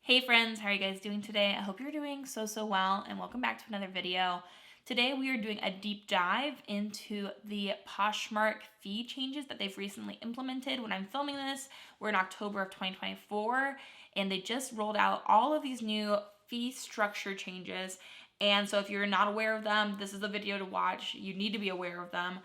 Hey friends, how are you guys doing today? I hope you're doing so well and welcome back to another video. Today we are doing a deep dive into the Poshmark fee changes that they've recently implemented. When I'm filming this, we're in October of 2024 and they just rolled out all of these new fee structure changes. And so if you're not aware of them, this is the video to watch. You need to be aware of them.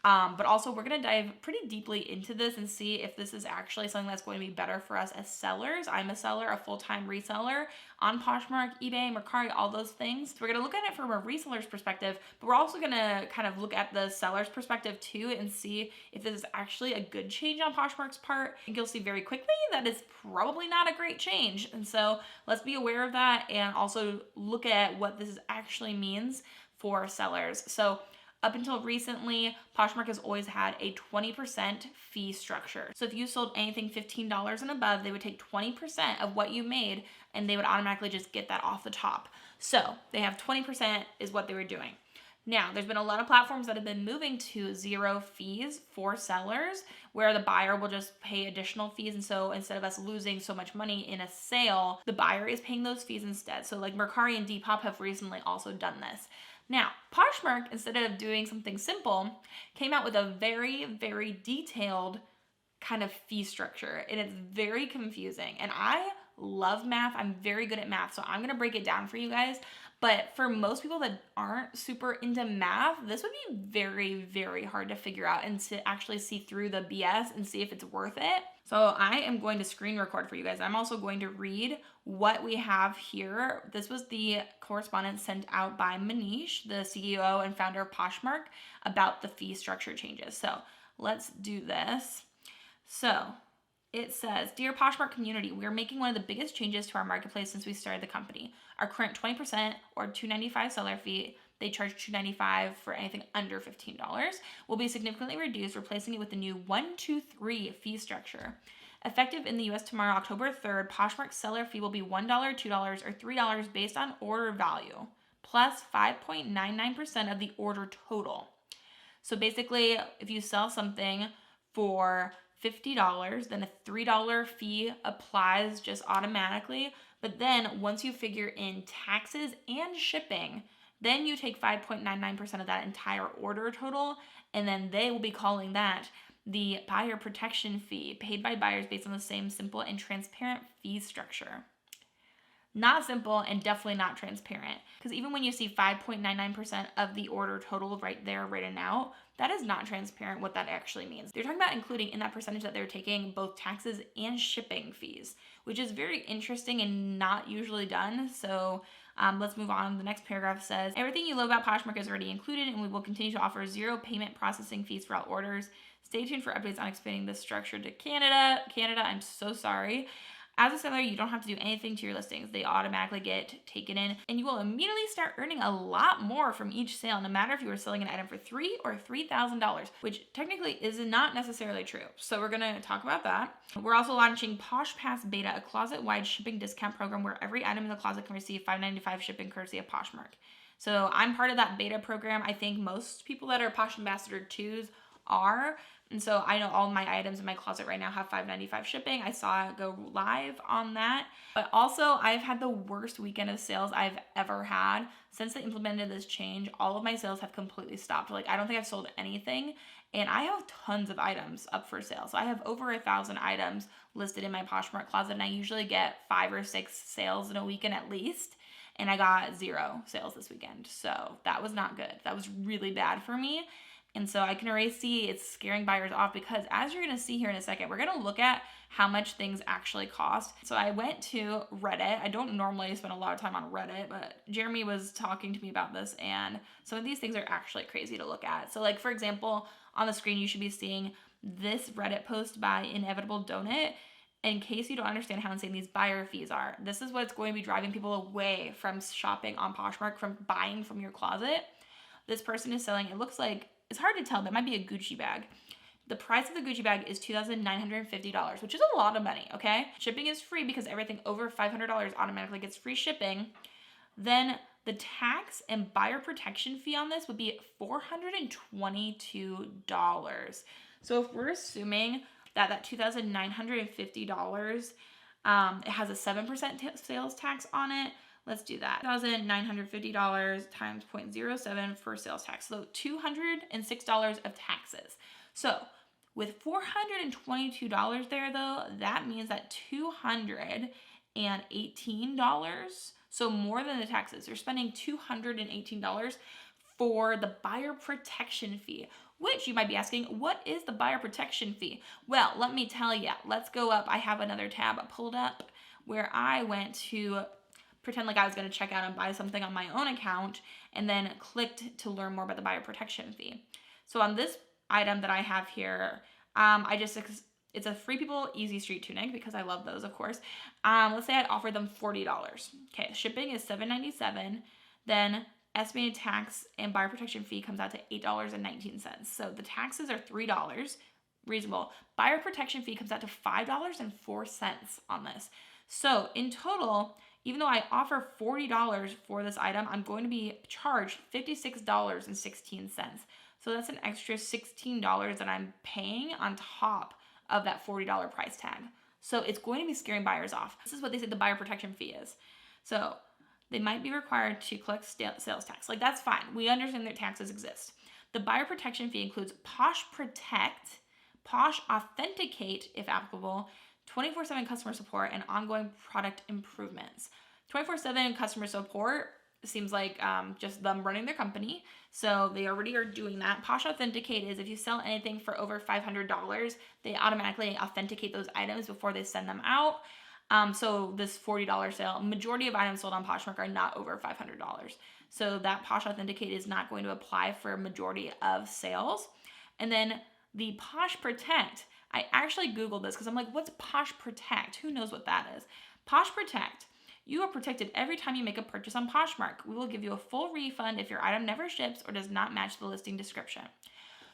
But also we're going to dive pretty deeply into this and see if this is actually something that's going to be better for us as sellers. I'm a seller, a full-time reseller on Poshmark, eBay, Mercari, all those things. So we're going to look at it from a reseller's perspective, but we're also going to kind of look at the seller's perspective too and see if this is actually a good change on Poshmark's part. I think you'll see very quickly that it's probably not a great change. And so let's be aware of that and also look at what this actually means for sellers. So up until recently, Poshmark has always had a 20% fee structure. So if you sold anything $15 and above, they would take 20% of what you made and they would automatically just get that off the top. So they have 20% is what they were doing. Now, there's been a lot of platforms that have been moving to zero fees for sellers, where the buyer will just pay additional fees. And so instead of us losing so much money in a sale, the buyer is paying those fees instead. So like Mercari and Depop have recently also done this. Now, Poshmark, instead of doing something simple, came out with a very detailed kind of fee structure, and it's very confusing. And I love math. I'm very good at math, so I'm going to break it down for you guys. But for most people that aren't super into math, this would be very hard to figure out and to actually see through the BS and see if it's worth it. So I am going to screen record for you guys. I'm also going to read what we have here. This was the correspondence sent out by Manish, the CEO and founder of Poshmark, about the fee structure changes. So let's do this. So it says, "Dear Poshmark community, we are making one of the biggest changes to our marketplace since we started the company. Our current 20% or $295 seller fee, they charge $295 for anything under $15, will be significantly reduced, replacing it with the new 1-2-3 fee structure. Effective in the US tomorrow, October 3rd, Poshmark's seller fee will be $1, $2, or $3 based on order value, plus 5.99% of the order total." So basically, if you sell something for $50, then a $3 fee applies just automatically. But then once you figure in taxes and shipping, then you take 5.99% of that entire order total, and then they will be calling that the buyer protection fee, paid by buyers based on the same simple and transparent fee structure. Not simple and definitely not transparent, because even when you see 5.99% of the order total right there written out, that is not transparent what that actually means. They're talking about including in that percentage that they're taking both taxes and shipping fees, which is very interesting and not usually done. So let's move on. The next paragraph says, "Everything you love about Poshmark is already included, and we will continue to offer zero payment processing fees for all orders. Stay tuned for updates on expanding this structure to Canada." Canada, I'm so sorry. "As a seller, you don't have to do anything to your listings. They automatically get taken in, and you will immediately start earning a lot more from each sale, no matter if you are selling an item for $3,000 or $3,000, which technically is not necessarily true. So we're going to talk about that. We're also launching Posh Pass Beta, a closet-wide shipping discount program where every item in the closet can receive $5.95 shipping courtesy of Poshmark. So I'm part of that beta program. I think most people that are Posh Ambassador 2s are. And so I know all my items in my closet right now have $5.95 shipping. I saw it go live on that. But also, I've had the worst weekend of sales I've ever had. Since they implemented this change, all of my sales have completely stopped. Like, I don't think I've sold anything. And I have tons of items up for sale. So I have over 1,000 items listed in my Poshmark closet. And I usually get 5 or 6 sales in a weekend at least. And I got 0 sales this weekend. So that was not good. That was really bad for me. And so I can already see it's scaring buyers off, because as you're going to see here in a second, we're going to look at how much things actually cost. So I went to Reddit. I don't normally spend a lot of time on Reddit, but Jeremy was talking to me about this, and some of these things are actually crazy to look at. So like, for example, on the screen, you should be seeing this Reddit post by Inevitable Donut. In case you don't understand how insane these buyer fees are, this is what's going to be driving people away from shopping on Poshmark, from buying from your closet. This person is selling, it looks like, it's hard to tell, but it might be a Gucci bag. The price of the Gucci bag is $2,950, which is a lot of money, okay? Shipping is free because everything over $500 automatically gets free shipping. Then the tax and buyer protection fee on this would be $422. So if we're assuming that $2,950 It has a 7% sales tax on it. Let's do that. $1,950 times 0.07 for sales tax. So $206 of taxes. So with $422 there though, that means that $218, so more than the taxes, you're spending $218 for the buyer protection fee, which you might be asking, what is the buyer protection fee? Well, let me tell you. Let's go up. I have another tab pulled up where I went to pretend like I was going to check out and buy something on my own account, and then clicked to learn more about the buyer protection fee. So on this item that I have here, it's a Free People Easy Street tunic because I love those, of course. Let's say I'd offer them $40. Okay, shipping is $7.97. Then estimated tax and buyer protection fee comes out to $8.19. So the taxes are $3, reasonable. Buyer protection fee comes out to $5.04 on this. So in total, even though I offer $40 for this item, I'm going to be charged $56.16. So that's an extra $16 that I'm paying on top of that $40 price tag. So it's going to be scaring buyers off. This is what they said the buyer protection fee is. So they might be required to collect sales tax. Like, that's fine. We understand that taxes exist. The buyer protection fee includes Posh Protect, Posh Authenticate, if applicable, 24/7 customer support, and ongoing product improvements. 24/7 customer support seems like just them running their company. So they already are doing that. Posh Authenticate is if you sell anything for over $500, they automatically authenticate those items before they send them out. So this $40 sale, majority of items sold on Poshmark are not over $500. So that Posh Authenticate is not going to apply for a majority of sales. And then the Posh Protect, I actually Googled this because I'm like, what's Posh Protect? Who knows what that is? Posh Protect. You are protected every time you make a purchase on Poshmark. We will give you a full refund if your item never ships or does not match the listing description.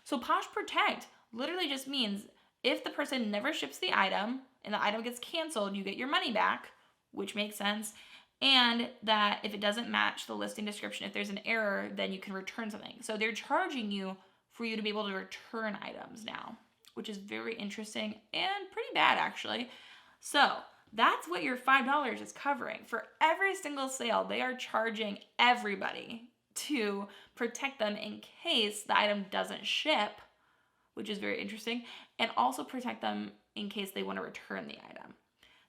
So Posh Protect literally just means if the person never ships the item and the item gets canceled, you get your money back, which makes sense. And that if it doesn't match the listing description, if there's an error, then you can return something. So they're charging you for you to be able to return items now, which is very interesting and pretty bad actually. So that's what your $5 is covering. For every single sale, they are charging everybody to protect them in case the item doesn't ship, which is very interesting, and also protect them in case they want to return the item.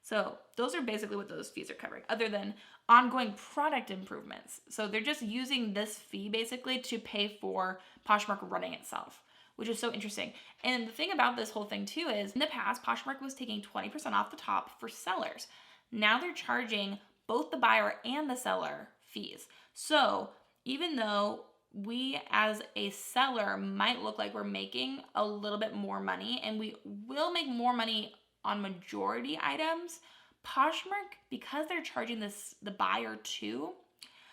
So those are basically what those fees are covering, other than ongoing product improvements. So they're just using this fee basically to pay for Poshmark running itself, which is so interesting. And the thing about this whole thing too is in the past, Poshmark was taking 20% off the top for sellers. Now they're charging both the buyer and the seller fees. So even though we as a seller might look like we're making a little bit more money, and we will make more money on majority items, Poshmark, because they're charging the buyer too,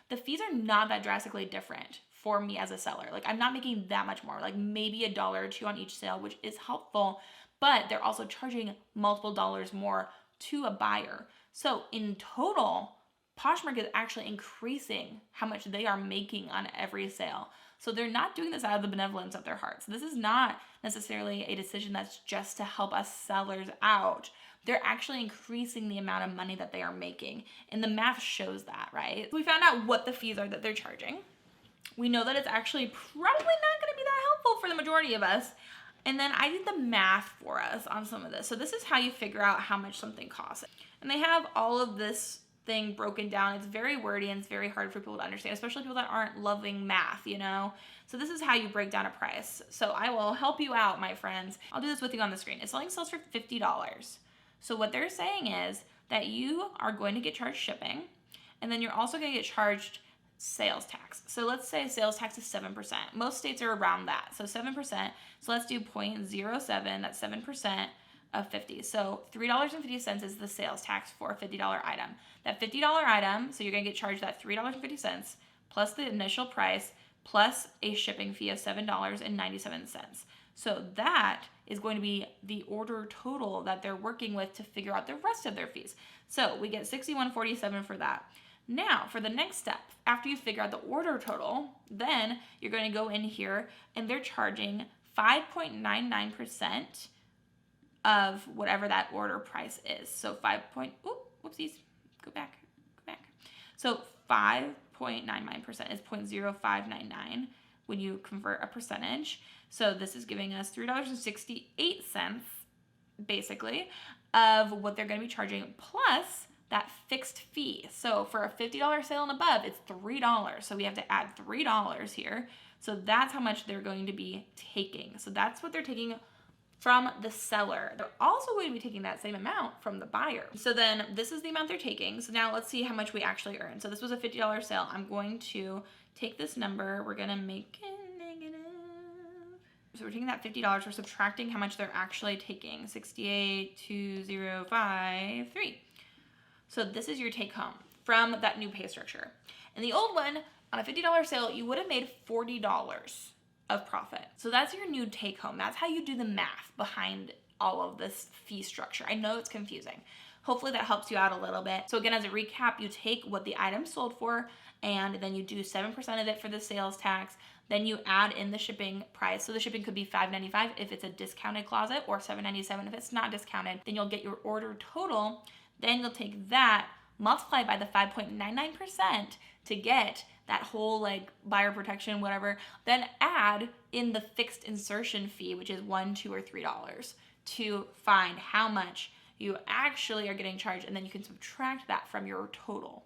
the fees are not that drastically different for me as a seller. Like, I'm not making that much more, like maybe $1 or $2 on each sale, which is helpful, but they're also charging multiple dollars more to a buyer. So in total, Poshmark is actually increasing how much they are making on every sale. So they're not doing this out of the benevolence of their hearts. This is not necessarily a decision that's just to help us sellers out. They're actually increasing the amount of money that they are making. And the math shows that, right? So we found out what the fees are that they're charging. We know that it's actually probably not going to be that helpful for the majority of us. And then I did the math for us on some of this. So this is how you figure out how much something costs. And they have all of this thing broken down. It's very wordy and it's very hard for people to understand, especially people that aren't loving math, you know? So this is how you break down a price. So I will help you out, my friends. I'll do this with you on the screen. It's selling sales for $50. So what they're saying is that you are going to get charged shipping, and then you're also going to get charged sales tax. So let's say sales tax is 7%. Most states are around that. So 7%. So let's do 0.07. That's 7% of 50. So $3.50 is the sales tax for a $50 item. That $50 item, so you're going to get charged that $3.50 plus the initial price plus a shipping fee of $7.97. So that is going to be the order total that they're working with to figure out the rest of their fees. So we get $61.47 for that. Now, for the next step, after you figure out the order total, then you're going to go in here and they're charging 5.99% of whatever that order price is. So whoopsies, go back. So 5.99% is 0.0599 when you convert a percentage. So this is giving us $3.68 basically of what they're going to be charging plus that fixed fee. So for a $50 sale and above, it's $3. So we have to add $3 here. So that's how much they're going to be taking. So that's what they're taking from the seller. They're also going to be taking that same amount from the buyer. So then this is the amount they're taking. So now let's see how much we actually earn. So this was a $50 sale. I'm going to take this number. We're going to make it negative. So we're taking that $50. We're subtracting how much they're actually taking. 68,2053. So this is your take home from that new pay structure. And the old one, on a $50 sale, you would have made $40 of profit. So that's your new take home. That's how you do the math behind all of this fee structure. I know it's confusing. Hopefully that helps you out a little bit. So again, as a recap, you take what the item sold for, and then you do 7% of it for the sales tax. Then you add in the shipping price. So the shipping could be $5.95 if it's a discounted closet, or $7.97 if it's not discounted. Then you'll get your order total. Then you'll take that, multiply by the 5.99% to get that whole like buyer protection, whatever, then add in the fixed insertion fee, which is $1, $2, or $3 to find how much you actually are getting charged. And then you can subtract that from your total.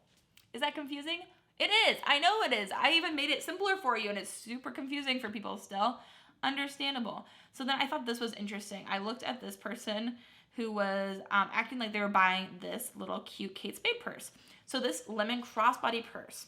Is that confusing? It is. I know it is. I even made it simpler for you and it's super confusing for people still. Understandable. So then I thought this was interesting. I looked at this person who was acting like they were buying this little cute Kate Spade purse. So this lemon crossbody purse,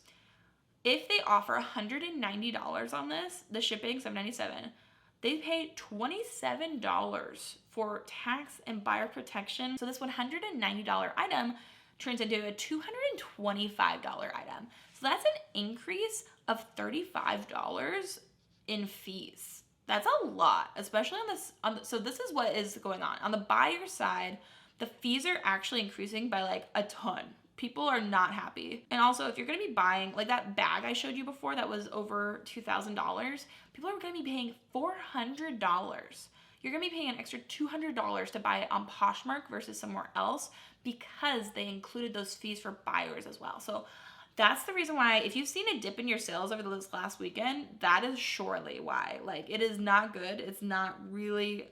if they offer $190 on this, the shipping $7.97, they pay $27 for tax and buyer protection. So this $190 item turns into a $225 item. So that's an increase of $35 in fees. That's a lot, especially on this. So this is what is going on. On the buyer side, the fees are actually increasing by like a ton. People are not happy. And also, if you're going to be buying, like that bag I showed you before that was over $2,000, people are going to be paying $400. You're going to be paying an extra $200 to buy it on Poshmark versus somewhere else because they included those fees for buyers as well. So that's the reason why, if you've seen a dip in your sales over this last weekend, that is surely why. Like, it is not good. It's not really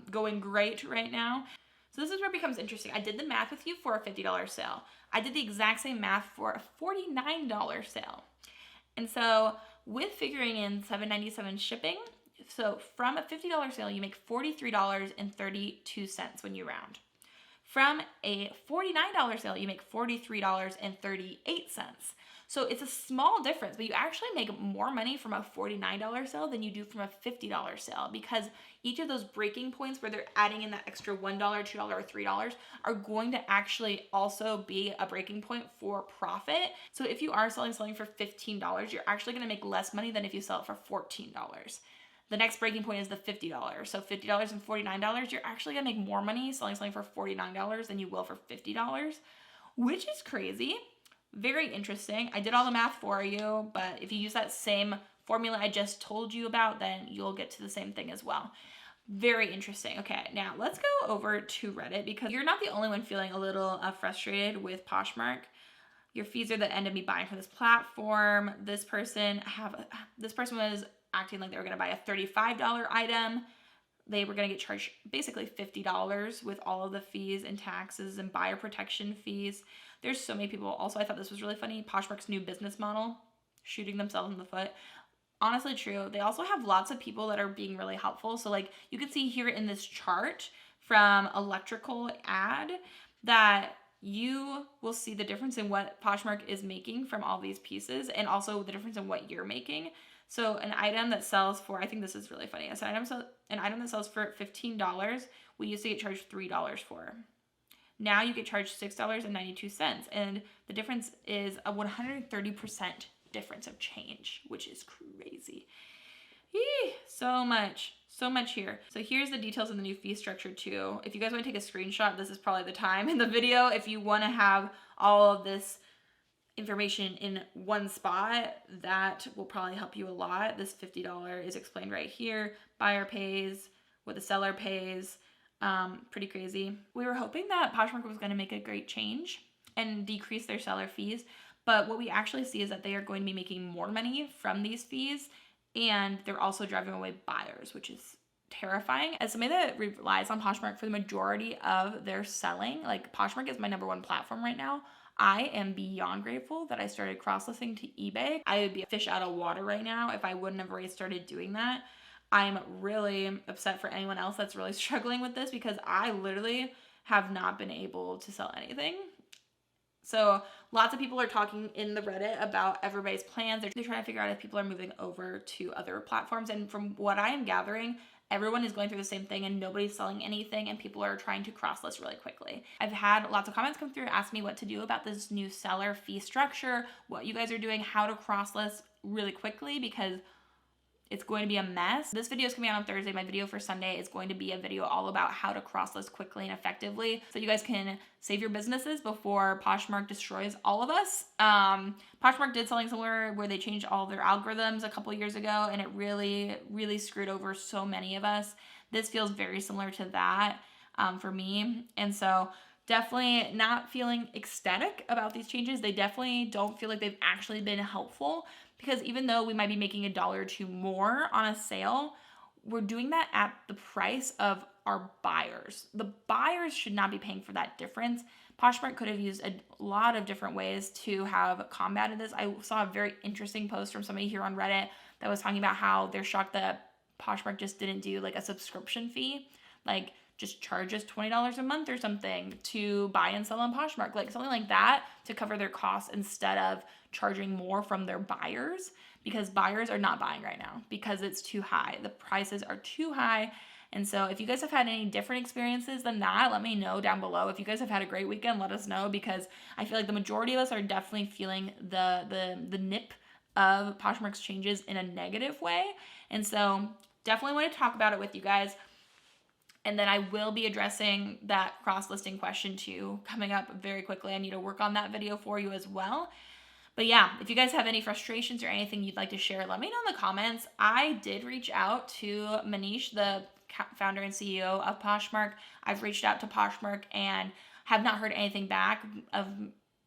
going great right now. So this is where it becomes interesting. I did the math with you for a $50 sale. I did the exact same math for a $49 sale. And so with figuring in $7.97 shipping, so from a $50 sale, you make $43.32 when you round. From a $49 sale, you make $43.38. So it's a small difference, but you actually make more money from a $49 sale than you do from a $50 sale, because each of those breaking points where they're adding in that extra $1, $2, or $3 are going to actually also be a breaking point for profit. So if you are selling for $15, you're actually going to make less money than if you sell it for $14. The next breaking point is the $50. So $50 and $49, you're actually going to make more money selling something for $49 than you will for $50, which is crazy. Very interesting. I did all the math for you, but if you use that same formula I just told you about, then you'll get to the same thing as well. Very interesting. Okay, now let's go over to Reddit, because you're not the only one feeling a little frustrated with Poshmark. Your fees are the end of me buying from this platform. This person was acting like they were going to buy a $35 item. They were going to get charged basically $50 with all of the fees and taxes and buyer protection fees. There's so many people. Also, I thought this was really funny. Poshmark's new business model, shooting themselves in the foot. Honestly true. They also have lots of people that are being really helpful. So like you can see here in this chart from electrical ad that you will see the difference in what Poshmark is making from all these pieces, and also the difference in what you're making. So an item that sells for, I think this is really funny. So an item that sells for $15, we used to get charged $3 for. Now you get charged $6.92, and the difference is a 130% difference of change, which is crazy. So much here. So here's the details of the new fee structure too. If you guys want to take a screenshot, this is probably the time in the video. If you want to have all of this information in one spot, that will probably help you a lot. This $50 is explained right here. Buyer pays, what the seller pays, Pretty crazy. We were hoping that Poshmark was going to make a great change and decrease their seller fees, but what we actually see is that they are going to be making more money from these fees, and they're also driving away buyers, which is terrifying. As somebody that relies on Poshmark for the majority of their selling, like Poshmark is my #1 platform right now. I am beyond grateful that I started cross-listing to eBay. I would be a fish out of water right now if I wouldn't have already started doing that. I'm really upset for anyone else that's really struggling with this because I literally have not been able to sell anything. So lots of people are talking in the Reddit about everybody's plans. They're trying to figure out if people are moving over to other platforms. And from what I am gathering, everyone is going through the same thing and nobody's selling anything and people are trying to cross list really quickly. I've had lots of comments come through asking me what to do about this new seller fee structure, what you guys are doing, how to cross list really quickly because it's going to be a mess. This video is coming out on Thursday. My video for Sunday is going to be a video all about how to cross list quickly and effectively so you guys can save your businesses before Poshmark destroys all of us. Poshmark did something similar where they changed all of their algorithms a couple years ago and it really, really screwed over so many of us. This feels very similar to that for me. And so definitely not feeling ecstatic about these changes. They definitely don't feel like they've actually been helpful because even though we might be making $1 or $2 more on a sale, we're doing that at the price of our buyers. The buyers should not be paying for that difference. Poshmark could have used a lot of different ways to have combated this. I saw a very interesting post from somebody here on Reddit that was talking about how they're shocked that Poshmark just didn't do like a subscription fee, like just charge us $20 a month or something to buy and sell on Poshmark, like something like that to cover their costs instead of charging more from their buyers because buyers are not buying right now because it's too high. The prices are too high. And so if you guys have had any different experiences than that, let me know down below. If you guys have had a great weekend, let us know because I feel like the majority of us are definitely feeling the nip of Poshmark's changes in a negative way. And so definitely want to talk about it with you guys. And then I will be addressing that cross-listing question too coming up very quickly. I need to work on that video for you as well. But yeah, if you guys have any frustrations or anything you'd like to share, let me know in the comments. I did reach out to Manish, the founder and CEO of Poshmark. I've reached out to Poshmark and have not heard anything back of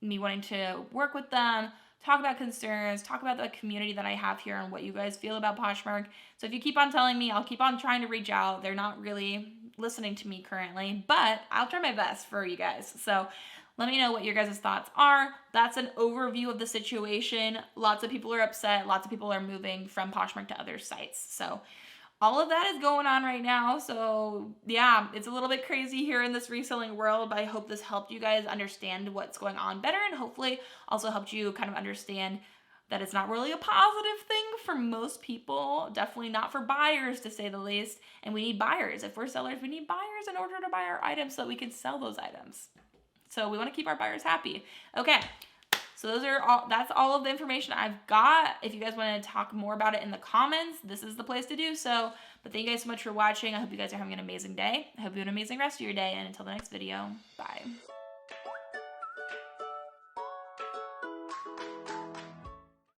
me wanting to work with them, talk about concerns, talk about the community that I have here and what you guys feel about Poshmark. So if you keep on telling me, I'll keep on trying to reach out. They're not really listening to me currently, but I'll try my best for you guys. So let me know what your guys' thoughts are. That's an overview of the situation. Lots of people are upset. Lots of people are moving from Poshmark to other sites. So all of that is going on right now. So yeah, it's a little bit crazy here in this reselling world, but I hope this helped you guys understand what's going on better and hopefully also helped you kind of understand that it's not really a positive thing for most people, definitely not for buyers to say the least. And we need buyers. If we're sellers, we need buyers in order to buy our items so that we can sell those items. So we want to keep our buyers happy. Okay. So that's all of the information I've got. If you guys want to talk more about it in the comments, this is the place to do so. But thank you guys so much for watching. I hope you guys are having an amazing day. I hope you have an amazing rest of your day. And until the next video, bye.